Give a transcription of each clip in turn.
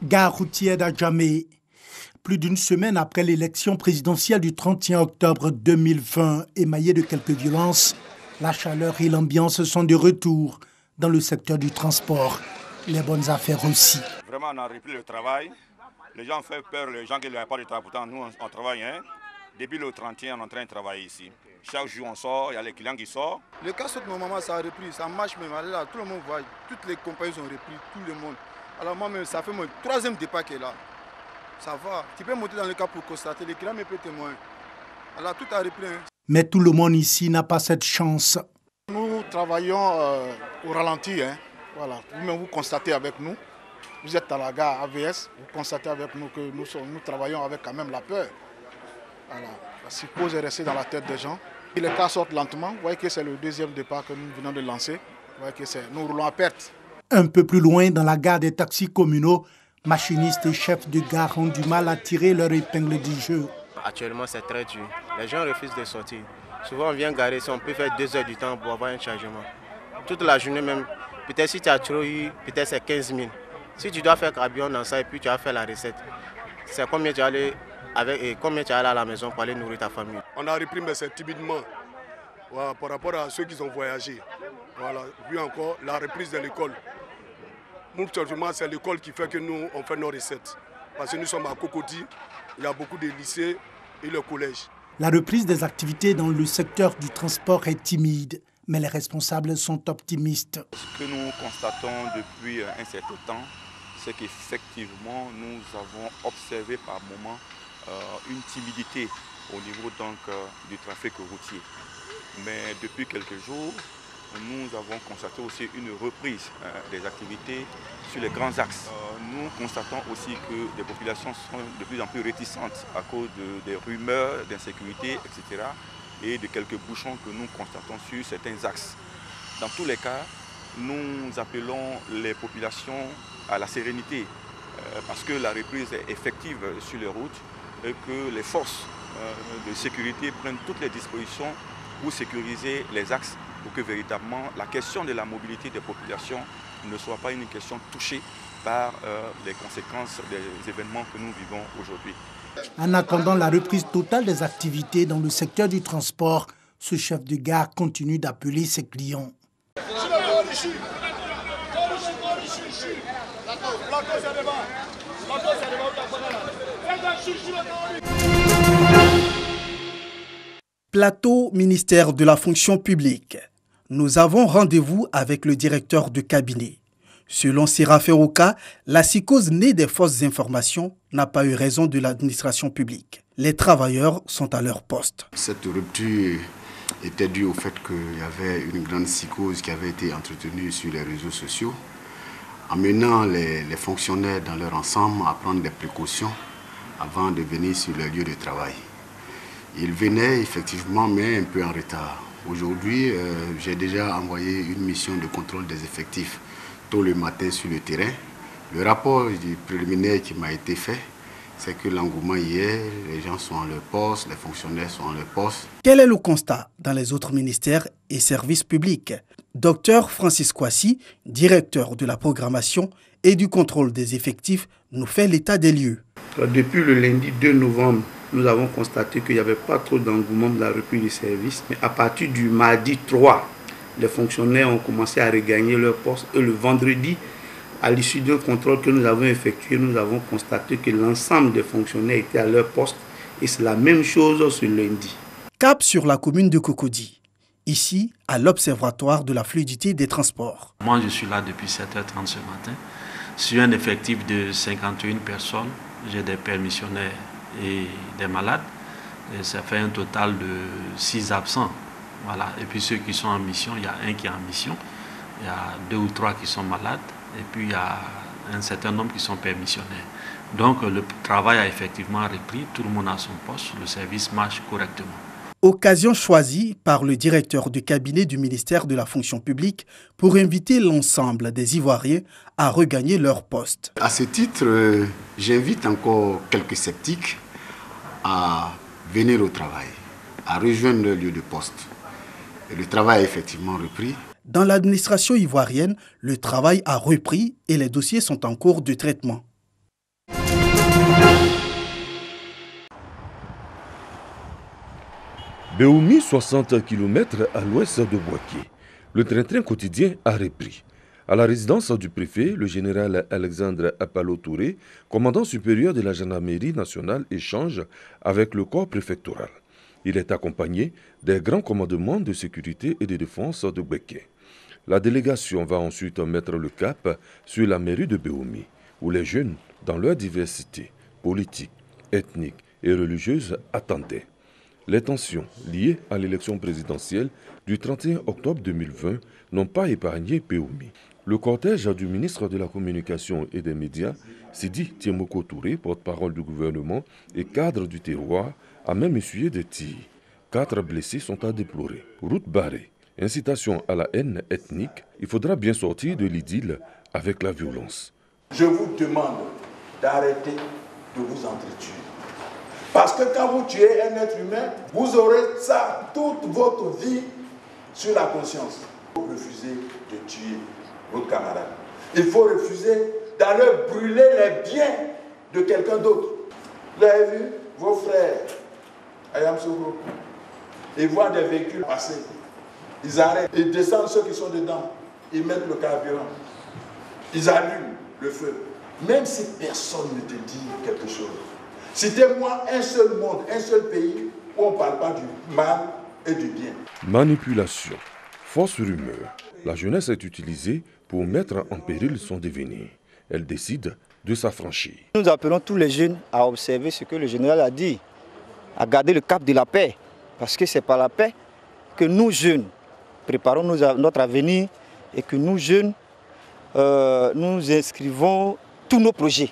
Gare routière d'Adjamé. Plus d'une semaine après l'élection présidentielle du 31 octobre 2020, émaillée de quelques violences, la chaleur et l'ambiance sont de retour dans le secteur du transport. Les bonnes affaires aussi. Vraiment, on a repris le travail. Les gens ont fait peur, les gens qui n'avaient pas de travail. Pourtant, nous, on travaille. Depuis le 31, on est en train de travailler ici. Chaque jour, on sort, il y a les clients qui sortent. Le cas saute, normalement, ça a repris. Ça marche même. Là, tout le monde voit. Toutes les compagnies ont repris, tout le monde. Alors moi-même, ça fait mon troisième départ qui est là. Ça va. Tu peux monter dans le cas pour constater. Les clients me peuvent témoigner. Alors tout a repris. Mais tout le monde ici n'a pas cette chance. Nous travaillons au ralenti. Voilà. Vous-même, vous constatez avec nous. Vous êtes à la gare AVS. Vous constatez avec nous que nous travaillons avec quand même la peur. Voilà. La psychose est restée dans la tête des gens. Et les cas sortent lentement. Vous voyez que c'est le deuxième départ que nous venons de lancer. Vous voyez que nous roulons à perte. Un peu plus loin, dans la gare des taxis communaux, machinistes et chefs de gare ont du mal à tirer leur épingle du jeu. Actuellement, c'est très dur. Les gens refusent de sortir. Souvent, on vient garer, on peut faire 2 heures du temps pour avoir un chargement. Toute la journée même, peut-être si tu as trop eu, peut-être c'est 15 000. Si tu dois faire carburant dans ça et puis tu vas faire la recette, c'est combien tu vas aller à la maison pour aller nourrir ta famille. On a repris, mais c'est timidement. Voilà, par rapport à ceux qui ont voyagé. Voilà, puis encore la reprise de l'école. Nous, c'est l'école qui fait que nous, on fait nos recettes. Parce que nous sommes à Cocody, il y a beaucoup de lycées et le collège. La reprise des activités dans le secteur du transport est timide, mais les responsables sont optimistes. Ce que nous constatons depuis un certain temps, c'est qu'effectivement, nous avons observé par moments une timidité au niveau du trafic routier. Mais depuis quelques jours, nous avons constaté aussi une reprise des activités sur les grands axes. Nous constatons aussi que les populations sont de plus en plus réticentes à cause des rumeurs d'insécurité, etc. et de quelques bouchons que nous constatons sur certains axes. Dans tous les cas, nous appelons les populations à la sérénité parce que la reprise est effective sur les routes et que les forces de sécurité prennent toutes les dispositions pour sécuriser les axes pour que véritablement la question de la mobilité des populations ne soit pas une question touchée par les conséquences des événements que nous vivons aujourd'hui. En attendant la reprise totale des activités dans le secteur du transport, ce chef de gare continue d'appeler ses clients. Plateau, ministère de la fonction publique. Nous avons rendez-vous avec le directeur de cabinet. Selon Séraphin Oka, la psychose née des fausses informations n'a pas eu raison de l'administration publique. Les travailleurs sont à leur poste. Cette rupture était due au fait qu'il y avait une grande psychose qui avait été entretenue sur les réseaux sociaux, amenant les fonctionnaires dans leur ensemble à prendre des précautions avant de venir sur le lieu de travail. Ils venaient effectivement, mais un peu en retard. Aujourd'hui, j'ai déjà envoyé une mission de contrôle des effectifs tôt le matin sur le terrain. Le rapport préliminaire qui m'a été fait, c'est que l'engouement hier, les gens sont à leur poste, les fonctionnaires sont à leur poste. Quel est le constat dans les autres ministères et services publics? Dr Francis Kwasi, directeur de la programmation et du contrôle des effectifs, nous fait l'état des lieux. Depuis le lundi 2 novembre, nous avons constaté qu'il n'y avait pas trop d'engouement de la reprise du service. Mais à partir du mardi 3, les fonctionnaires ont commencé à regagner leur poste. Et le vendredi, à l'issue d'un contrôle que nous avons effectué, nous avons constaté que l'ensemble des fonctionnaires étaient à leur poste. Et c'est la même chose ce lundi. Cap sur la commune de Cocody. Ici, à l'Observatoire de la fluidité des transports. Moi, je suis là depuis 7h30 ce matin. Sur un effectif de 51 personnes, j'ai des permissionnaires et des malades. Et ça fait un total de 6 absents. Voilà. Et puis ceux qui sont en mission, il y a un qui est en mission. Il y a 2 ou 3 qui sont malades. Et puis il y a un certain nombre qui sont permissionnaires. Donc le travail a effectivement repris. Tout le monde a son poste. Le service marche correctement. Occasion choisie par le directeur de cabinet du ministère de la fonction publique pour inviter l'ensemble des Ivoiriens à regagner leur poste. À ce titre, j'invite encore quelques sceptiques à venir au travail, à rejoindre le lieu de poste. Et le travail a effectivement repris. Dans l'administration ivoirienne, le travail a repris et les dossiers sont en cours de traitement. Béoumi, 60 km à l'ouest de Bouaké. Le train-train quotidien a repris. À la résidence du préfet, le général Alexandre Apalo Touré, commandant supérieur de la gendarmerie nationale, échange avec le corps préfectoral. Il est accompagné des grands commandements de sécurité et de défense de Bouaké. La délégation va ensuite mettre le cap sur la mairie de Béoumi, où les jeunes, dans leur diversité politique, ethnique et religieuse, attendaient. Les tensions liées à l'élection présidentielle du 31 octobre 2020 n'ont pas épargné Béoumi. Le cortège du ministre de la Communication et des Médias, Sidi Tiemoko Touré, porte-parole du gouvernement et cadre du terroir, a même essuyé des tirs. 4 blessés sont à déplorer. Route barrée, incitation à la haine ethnique, il faudra bien sortir de l'idylle avec la violence. Je vous demande d'arrêter de vous entretuer. Parce que quand vous tuez un être humain, vous aurez ça toute votre vie sur la conscience. Il faut refuser de tuer votre camarade. Il faut refuser d'aller brûler les biens de quelqu'un d'autre. Vous avez vu vos frères à Yamsougou, ils voient des véhicules passer. Ils arrêtent, ils descendent ceux qui sont dedans. Ils mettent le carburant. Ils allument le feu. Même si personne ne te dit quelque chose. Citez-moi un seul monde, un seul pays où on ne parle pas du mal et du bien. Manipulation, fausse rumeur. La jeunesse est utilisée pour mettre en péril son devenir. Elle décide de s'affranchir. Nous appelons tous les jeunes à observer ce que le général a dit, à garder le cap de la paix. Parce que c'est par la paix que nous jeunes préparons notre avenir et que nous jeunes, nous inscrivons tous nos projets.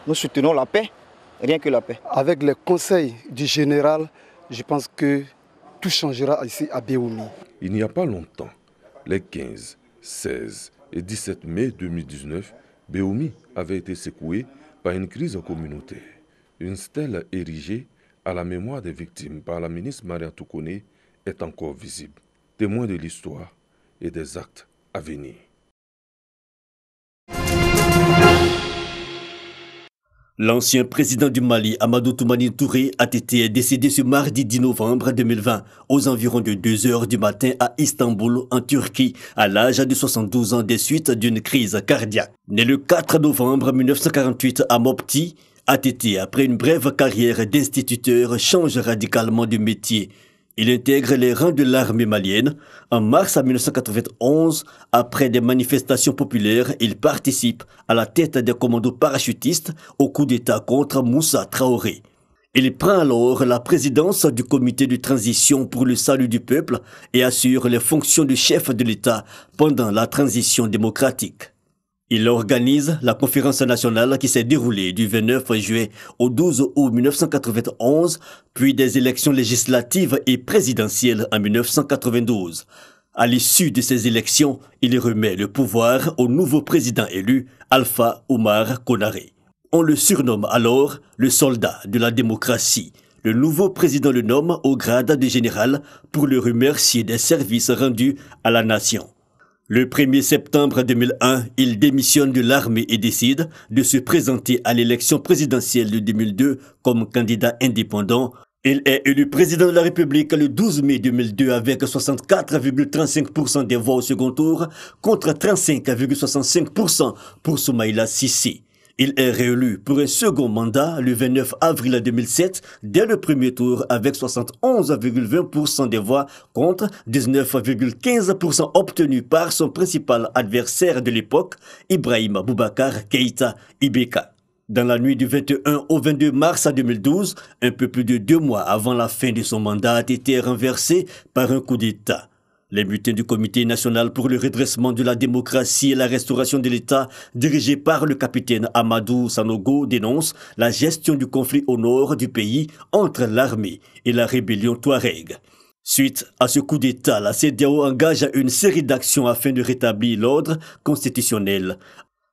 Nous soutenons la paix. Rien que la paix. Avec les conseils du général, je pense que tout changera ici à Béoumi. Il n'y a pas longtemps, les 15, 16 et 17 mai 2019, Béoumi avait été secoué par une crise communautaire. Une stèle érigée à la mémoire des victimes par la ministre Maria Toukoné est encore visible, témoin de l'histoire et des actes à venir. L'ancien président du Mali, Amadou Toumani Touré, a été décédé ce mardi 10 novembre 2020, aux environs de 2 heures du matin à Istanbul, en Turquie, à l'âge de 72 ans des suites d'une crise cardiaque. Né le 4 novembre 1948 à Mopti, ATT, après une brève carrière d'instituteur, change radicalement de métier. Il intègre les rangs de l'armée malienne. En mars 1991, après des manifestations populaires, il participe à la tête des commandos parachutistes au coup d'État contre Moussa Traoré. Il prend alors la présidence du comité de transition pour le salut du peuple et assure les fonctions de chef de l'État pendant la transition démocratique. Il organise la conférence nationale qui s'est déroulée du 29 juillet au 12 août 1991, puis des élections législatives et présidentielles en 1992. À l'issue de ces élections, il remet le pouvoir au nouveau président élu, Alpha Oumar Konaré. On le surnomme alors le soldat de la démocratie. Le nouveau président le nomme au grade de général pour le remercier des services rendus à la nation. Le 1er septembre 2001, il démissionne de l'armée et décide de se présenter à l'élection présidentielle de 2002 comme candidat indépendant. Il est élu président de la République le 12 mai 2002 avec 64,35% des voix au second tour contre 35,65% pour Soumaïla Cissé. Il est réélu pour un second mandat le 29 avril 2007 dès le premier tour avec 71,20% des voix contre 19,15% obtenus par son principal adversaire de l'époque, Ibrahima Boubacar Keïta Ibeka. Dans la nuit du 21 au 22 mars 2012, un peu plus de 2 mois avant la fin de son mandat, a été renversé par un coup d'État. Les bulletins du Comité national pour le redressement de la démocratie et la restauration de l'État, dirigé par le capitaine Amadou Sanogo, dénoncent la gestion du conflit au nord du pays entre l'armée et la rébellion Touareg. Suite à ce coup d'État, la CEDEAO engage une série d'actions afin de rétablir l'ordre constitutionnel.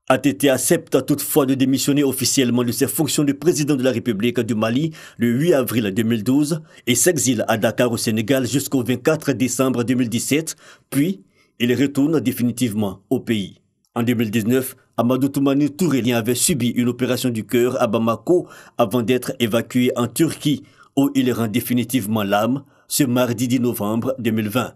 ATT accepte toutefois de démissionner officiellement de ses fonctions de président de la République du Mali le 8 avril 2012 et s'exile à Dakar au Sénégal jusqu'au 24 décembre 2017, puis il retourne définitivement au pays. En 2019, Amadou Toumani Touré avait subi une opération du cœur à Bamako avant d'être évacué en Turquie, où il rend définitivement l'âme ce mardi 10 novembre 2020.